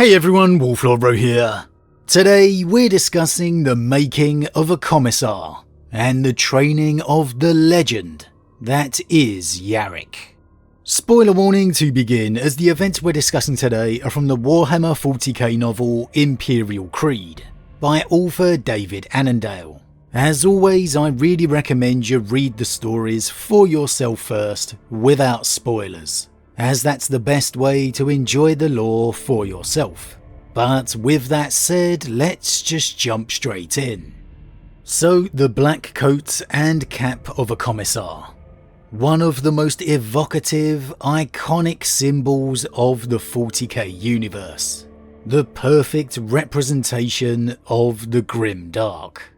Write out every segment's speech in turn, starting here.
Hey everyone, Wolf Lord Rho here. Today we're discussing the making of a Commissar and the training of the legend that is Yarrick. Spoiler warning to begin, as the events we're discussing today are from the Warhammer 40k novel Imperial Creed by author David Annandale. As always, I really recommend you read the stories for yourself first without spoilers, as that's the best way to enjoy the lore for yourself. But with that said, let's just jump straight in. So, the black coat and cap of a Commissar. One of the most evocative, iconic symbols of the 40k universe. The perfect representation of the grim dark.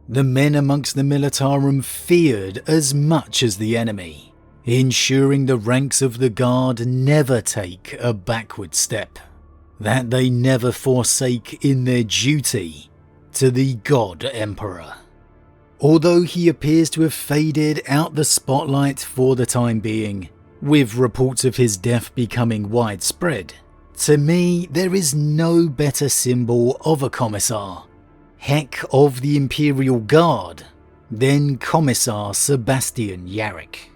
The men amongst the Militarum feared as much as the enemy, ensuring the ranks of the guard never take a backward step, that they never forsake in their duty to the God Emperor. Although he appears to have faded out the spotlight for the time being, with reports of his death becoming widespread, to me there is no better symbol of a Commissar, heck of the Imperial Guard, than Commissar Sebastian Yarrick.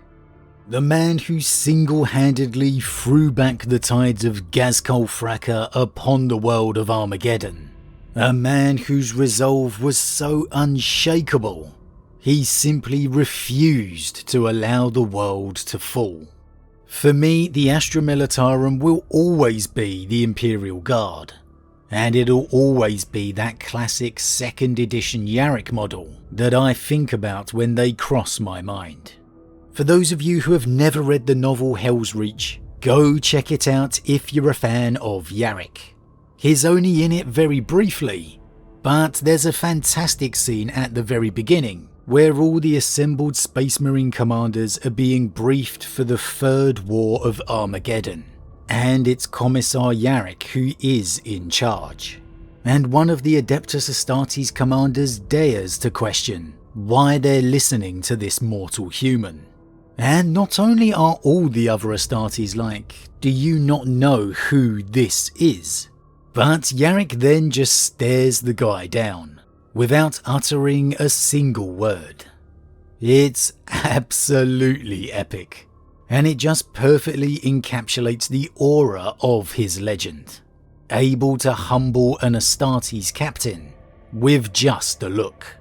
The man who single-handedly threw back the tides of Gazkul Fracka upon the world of Armageddon. A man whose resolve was so unshakable, he simply refused to allow the world to fall. For me, the Astra Militarum will always be the Imperial Guard, and it'll always be that classic 2nd edition Yarrick model that I think about when they cross my mind. For those of you who have never read the novel Hell's Reach, go check it out if you're a fan of Yarrick. He's only in it very briefly, but there's a fantastic scene at the very beginning where all the assembled Space Marine commanders are being briefed for the Third War of Armageddon, and it's Commissar Yarrick who is in charge. And one of the Adeptus Astartes commanders dares to question why they're listening to this mortal human. And not only are all the other Astartes like, do you not know who this is? But Yarrick then just stares the guy down, without uttering a single word. It's absolutely epic, and it just perfectly encapsulates the aura of his legend, able to humble an Astartes captain with just a look.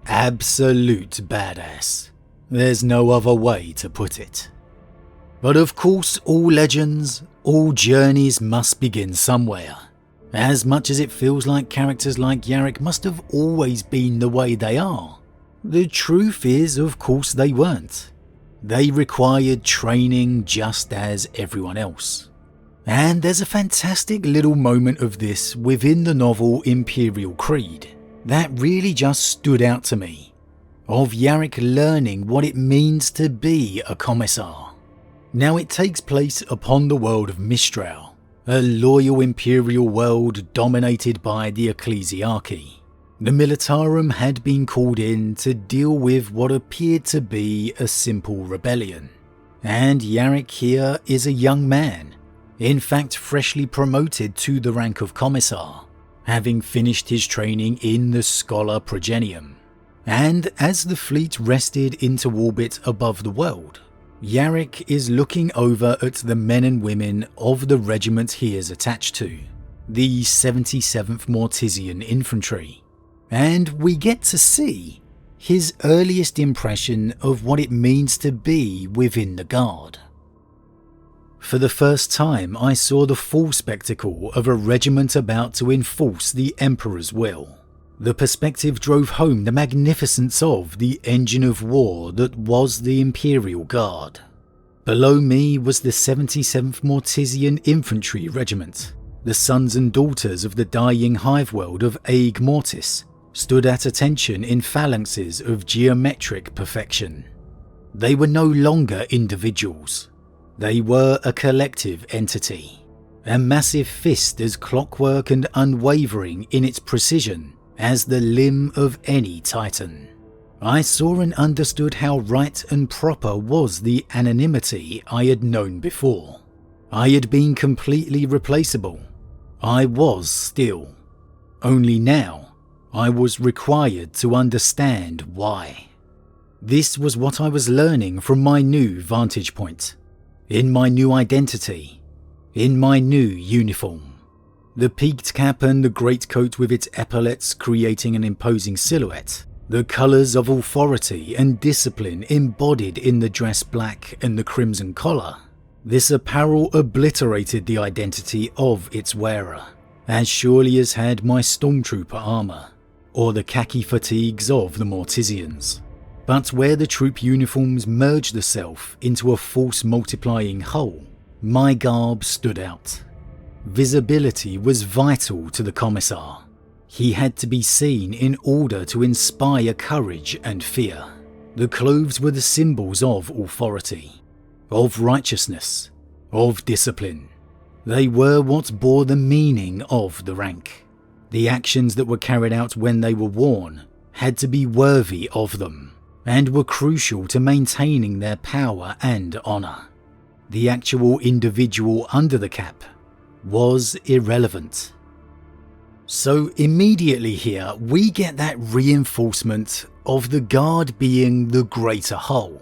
Absolute badass. There's no other way to put it. But of course, all legends, all journeys must begin somewhere. As much as it feels like characters like Yarrick must have always been the way they are, the truth is, of course, they weren't. They required training just as everyone else. And there's a fantastic little moment of this within the novel Imperial Creed that really just stood out to me, of Yarrick learning what it means to be a Commissar. Now, it takes place upon the world of Mistral, a loyal imperial world dominated by the Ecclesiarchy. The Militarum had been called in to deal with what appeared to be a simple rebellion, and Yarrick here is a young man, in fact freshly promoted to the rank of Commissar, having finished his training in the Scholar Progenium. And as the fleet rested into orbit above the world, Yarrick is looking over at the men and women of the regiment he is attached to, the 77th Mortisian Infantry, and we get to see his earliest impression of what it means to be within the Guard. For the first time, I saw the full spectacle of a regiment about to enforce the Emperor's will. The perspective drove home the magnificence of the engine of war that was the Imperial Guard. Below me was the 77th Mortisian Infantry Regiment. The sons and daughters of the dying hive world of Aeg Mortis stood at attention in phalanxes of geometric perfection. They were no longer individuals. They were a collective entity, a massive fist as clockwork and unwavering in its precision as the limb of any titan. I saw and understood how right and proper was the anonymity I had known before. I had been completely replaceable. I was still. Only now, I was required to understand why. This was what I was learning from my new vantage point, in my new identity, in my new uniform. The peaked cap and the greatcoat with its epaulets creating an imposing silhouette, the colours of authority and discipline embodied in the dress black and the crimson collar. This apparel obliterated the identity of its wearer, as surely as had my stormtrooper armour, or the khaki fatigues of the Mortisians. But where the troop uniforms merged the self into a force-multiplying whole, my garb stood out. Visibility was vital to the Commissar. He had to be seen in order to inspire courage and fear. The clothes were the symbols of authority, of righteousness, of discipline. They were what bore the meaning of the rank. The actions that were carried out when they were worn had to be worthy of them, and were crucial to maintaining their power and honour. The actual individual under the cap was irrelevant. So immediately here we get that reinforcement of the guard being the greater whole.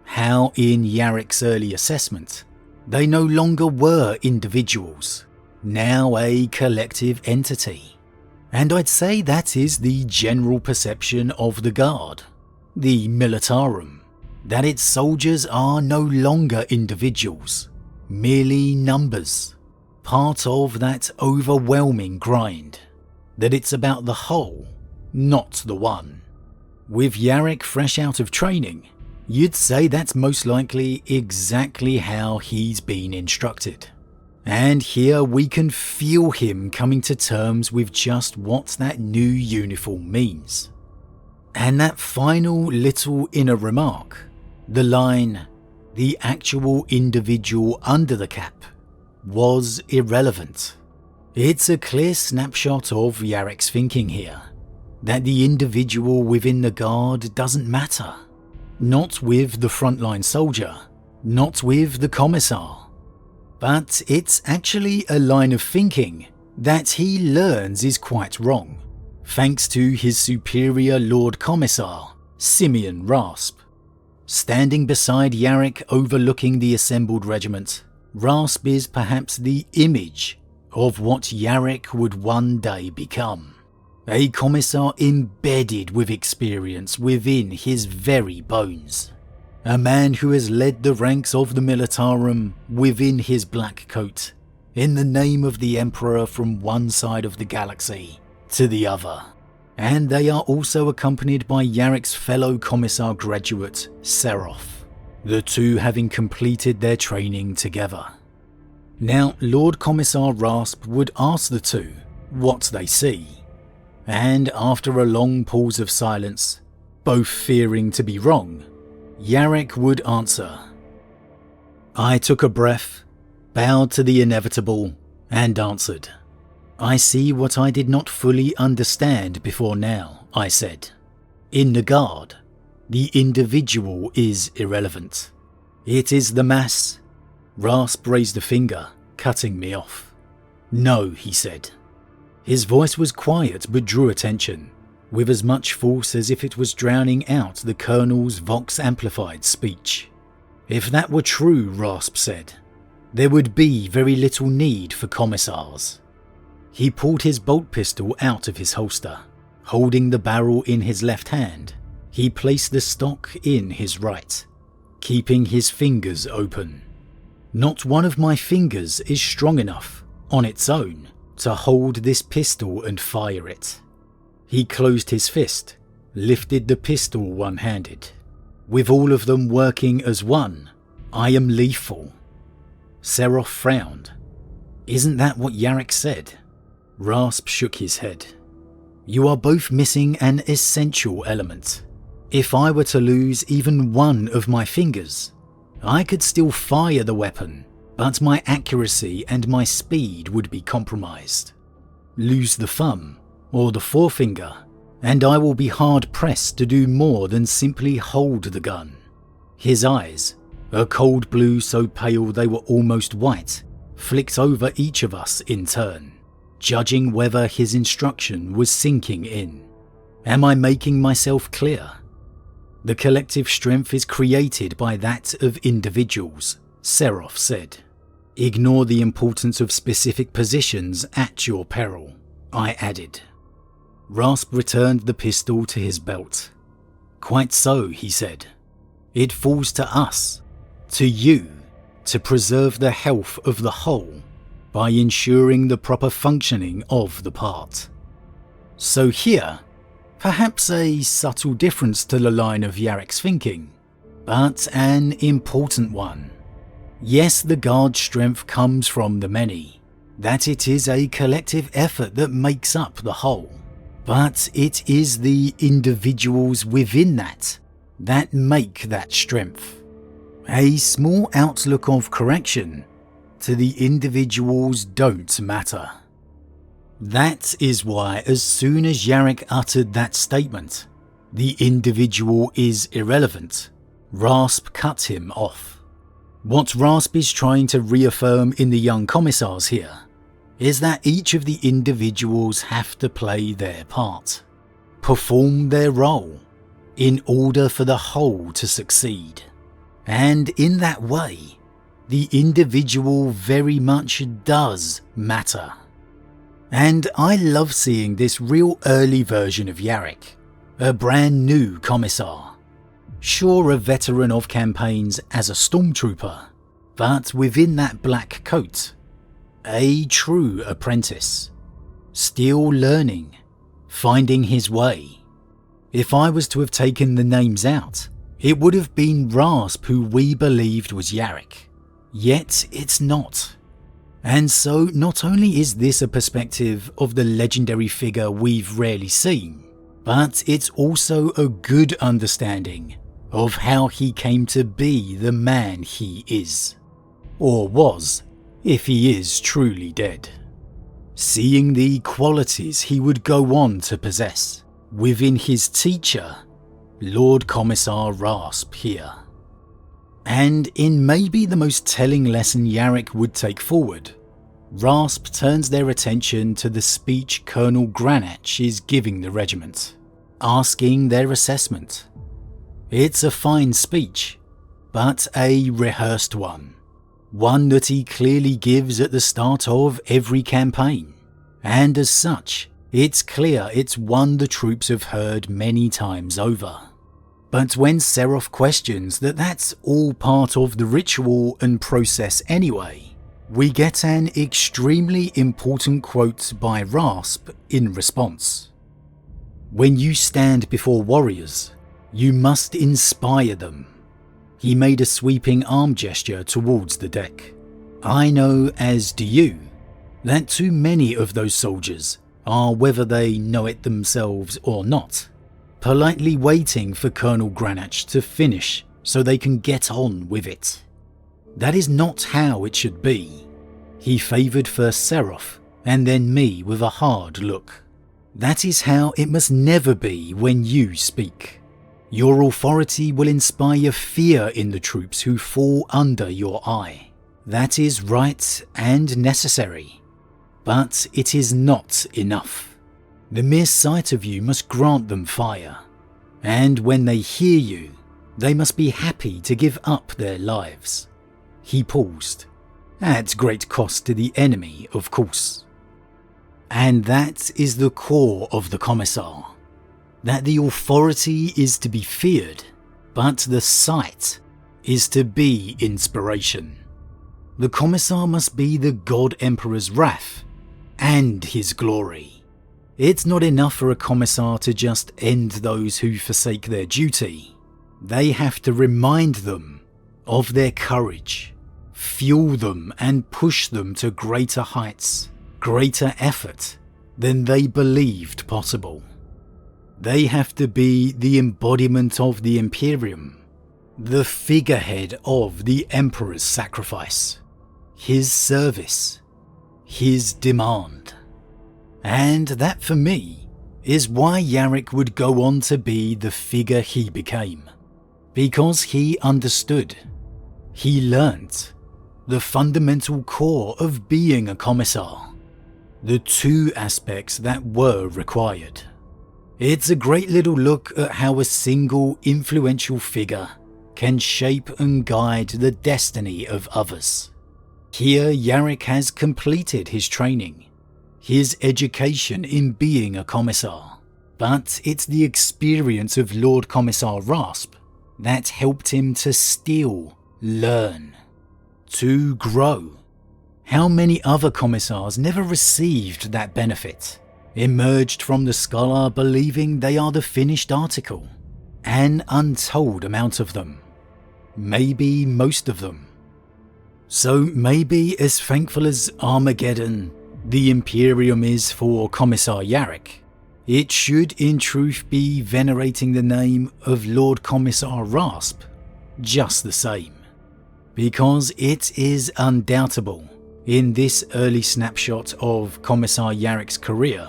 How in Yarrick's early assessment, they no longer were individuals, now a collective entity. And I'd say that is the general perception of the guard, the militarum, that its soldiers are no longer individuals, merely numbers, part of that overwhelming grind, that it's about the whole, not the one. With Yarrick fresh out of training, you'd say that's most likely exactly how he's been instructed. And here we can feel him coming to terms with just what that new uniform means. And that final little inner remark, the line, "the actual individual under the cap," was irrelevant. It's a clear snapshot of Yarrick's thinking here, that the individual within the guard doesn't matter. Not with the frontline soldier, not with the Commissar. But it's actually a line of thinking that he learns is quite wrong, thanks to his superior Lord Commissar, Simeon Rasp. Standing beside Yarrick overlooking the assembled regiment, Rasp is perhaps the image of what Yarrick would one day become. A Commissar embedded with experience within his very bones. A man who has led the ranks of the militarum within his black coat, in the name of the Emperor from one side of the galaxy to the other. And they are also accompanied by Yarrick's fellow Commissar graduate, Seraph, the two having completed their training together. Now, Lord Commissar Rasp would ask the two what they see, and after a long pause of silence, both fearing to be wrong, Yarrick would answer. I took a breath, bowed to the inevitable, and answered. I see what I did not fully understand before now, I said. In the guard, the individual is irrelevant. It is the mass. Rasp raised a finger, cutting me off. No, he said. His voice was quiet but drew attention, with as much force as if it was drowning out the Colonel's Vox-amplified speech. If that were true, Rasp said, there would be very little need for commissars. He pulled his bolt pistol out of his holster. Holding the barrel in his left hand, he placed the stock in his right, keeping his fingers open. Not one of my fingers is strong enough, on its own, to hold this pistol and fire it. He closed his fist, lifted the pistol one-handed. With all of them working as one, I am lethal. Seraph frowned. Isn't that what Yarrick said? Rasp shook his head. You are both missing an essential element. If I were to lose even one of my fingers, I could still fire the weapon, but my accuracy and my speed would be compromised. Lose the thumb, or the forefinger, and I will be hard-pressed to do more than simply hold the gun. His eyes, a cold blue so pale they were almost white, flicked over each of us in turn. judging whether his instruction was sinking in. Am I making myself clear? The collective strength is created by that of individuals, Seraph said. Ignore the importance of specific positions at your peril, I added. Rasp returned the pistol to his belt. Quite so, he said. It falls to us, to you, to preserve the health of the whole by ensuring the proper functioning of the part. So here, perhaps a subtle difference to the line of Yarrick's thinking, but an important one. Yes, the Guard's strength comes from the many, that it is a collective effort that makes up the whole, but it is the individuals within that make that strength. A small outlook of correction to the individuals don't matter. That is why as soon as Yarrick uttered that statement, the individual is irrelevant, Rasp cut him off. What Rasp is trying to reaffirm in the young commissars here is that each of the individuals have to play their part, perform their role, in order for the whole to succeed. And in that way, the individual very much does matter. And I love seeing this real early version of Yarrick, a brand new commissar. Sure, a veteran of campaigns as a stormtrooper, but within that black coat, a true apprentice, still learning, finding his way. If I was to have taken the names out, it would have been Rasp who we believed was Yarrick. Yet it's not. And so not only is this a perspective of the legendary figure we've rarely seen, but it's also a good understanding of how he came to be the man he is. Or was, if he is truly dead. Seeing the qualities he would go on to possess within his teacher, Lord Commissar Rasp here. And in maybe the most telling lesson Yarrick would take forward, Rasp turns their attention to the speech Colonel Granach is giving the regiment, asking their assessment. It's a fine speech, but a rehearsed one that he clearly gives at the start of every campaign, and as such, it's clear it's one the troops have heard many times over. But when Seraph questions that that's all part of the ritual and process anyway, we get an extremely important quote by Rasp in response. When you stand before warriors, you must inspire them. He made a sweeping arm gesture towards the deck. I know, as do you, that too many of those soldiers are, whether they know it themselves or not, politely waiting for Colonel Granach to finish so they can get on with it. That is not how it should be. He favoured first Seraph and then me with a hard look. That is how it must never be when you speak. Your authority will inspire fear in the troops who fall under your eye. That is right and necessary, but it is not enough. The mere sight of you must grant them fire, and when they hear you, they must be happy to give up their lives. He paused, at great cost to the enemy, of course. And that is the core of the Commissar. That the authority is to be feared, but the sight is to be inspiration. The Commissar must be the God Emperor's wrath and his glory. It's not enough for a Commissar to just end those who forsake their duty. They have to remind them of their courage, fuel them and push them to greater heights, greater effort than they believed possible. They have to be the embodiment of the Imperium, the figurehead of the Emperor's sacrifice, his service, his demand. And that for me is why Yarrick would go on to be the figure he became. Because he understood, he learnt, the fundamental core of being a Commissar. the two aspects that were required. It's a great little look at how a single influential figure can shape and guide the destiny of others. Here Yarrick has completed his training, his education in being a commissar, but it's the experience of Lord Commissar Rasp that helped him to still learn, to grow. How many other commissars never received that benefit, emerged from the scholar believing they are the finished article? An untold amount of them. Maybe most of them. So maybe as thankful as Armageddon, the Imperium is for Commissar Yarrick, it should in truth be venerating the name of Lord Commissar Rasp just the same. Because it is undoubtable, in this early snapshot of Commissar Yarrick's career,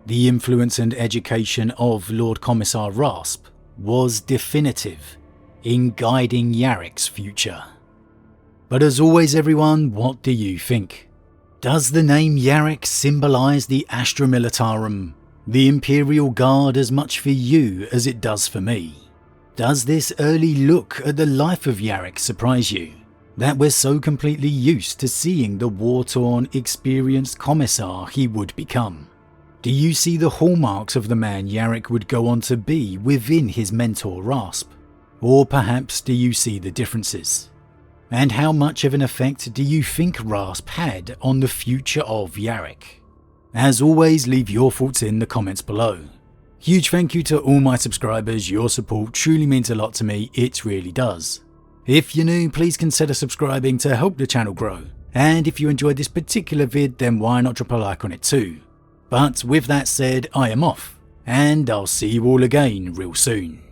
the influence and education of Lord Commissar Rasp was definitive in guiding Yarrick's future. But as always everyone, what do you think? Does the name Yarrick symbolise the Astra Militarum, the Imperial Guard, as much for you as it does for me? Does this early look at the life of Yarrick surprise you, that we're so completely used to seeing the war-torn, experienced commissar he would become? Do you see the hallmarks of the man Yarrick would go on to be within his mentor Rasp? Or perhaps do you see the differences? And how much of an effect do you think Rasp had on the future of Yarrick? As always, leave your thoughts in the comments below. Huge thank you to all my subscribers, your support truly means a lot to me, it really does. If you're new, please consider subscribing to help the channel grow, and if you enjoyed this particular vid then why not drop a like on it too. But with that said, I am off, and I'll see you all again real soon.